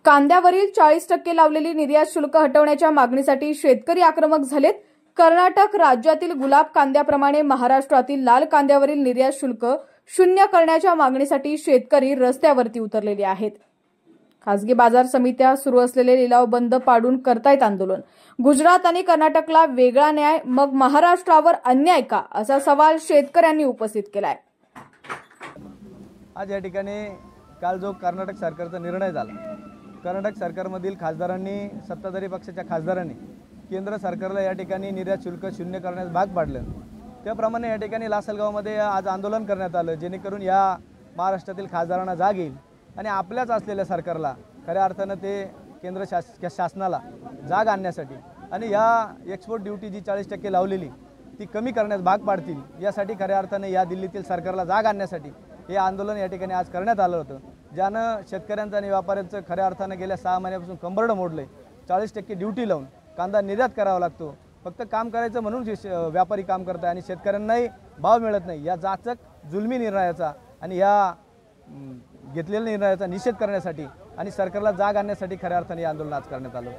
कांद्यावरील 40% लावलेली निर्यात शुल्क हटवण्याच्या मागणीसाठी शेतकरी आक्रमक झालेत। कर्नाटक राज्यातील गुलाब कांद्याप्रमाणे महाराष्ट्रातील लाल कांद्यावरील निर्यात शुल्क शून्य करण्याच्या मागणीसाठी शेतकरी रस्त्यावरती उतरलेले आहेत। खासगी बाजार समित्या सुरू असलेले लिलाव बंद पाडून करतायत आंदोलन। गुजरात आणि कर्नाटकला वेगळा न्याय, मग महाराष्ट्रावर अन्याय का, असा सवाल शेतकऱ्यांनी उपस्थित केलाय। आज या ठिकाणी काल जो कर्नाटक सरकारचा निर्णय झाला, कर्नाटक सरकारमधील खासदारांनी, सत्ताधारी पक्षाच्या खासदारांनी केंद्र सरकारला या ठिकाणी निर्यात शुल्क शून्य करण्यास भाग पाडलं। त्याप्रमाणे या ठिकाणी लासलगावमध्ये आज आंदोलन करण्यात आलं, जेणेकरून या महाराष्ट्रातील खासदारांना जाग येईल आणि आपल्याच असलेल्या सरकारला खऱ्या अर्थानं ते केंद्र शासनाला जाग आणण्यासाठी आणि या एक्सपोर्ट ड्यूटी जी 40% लावलेली ती कमी करण्यास भाग पाडतील, यासाठी खऱ्या अर्थाने या दिल्लीतील सरकारला जाग आणण्यासाठी हे आंदोलन या ठिकाणी आज करण्यात आलं होतं, ज्यानं शेतकऱ्यांचं आणि व्यापाऱ्यांचं खऱ्या अर्थाने गेल्या 6 महिन्यापासून कंबरडं मोडलंय। 40% ड्यूटी लावून कांदा निर्यात करावा लागतो, फक्त काम करायचं म्हणून व्यापारी काम करत आहे आणि शेतकऱ्यांनाही भाव मिळत नाही। या जाचक जुलमी निर्णयाचा आणि या घेतलेल्या निर्णयाचा निषेध करण्यासाठी आणि सरकारला जाग आणण्यासाठी खऱ्या अर्थाने हे आंदोलन आज करण्यात आलं।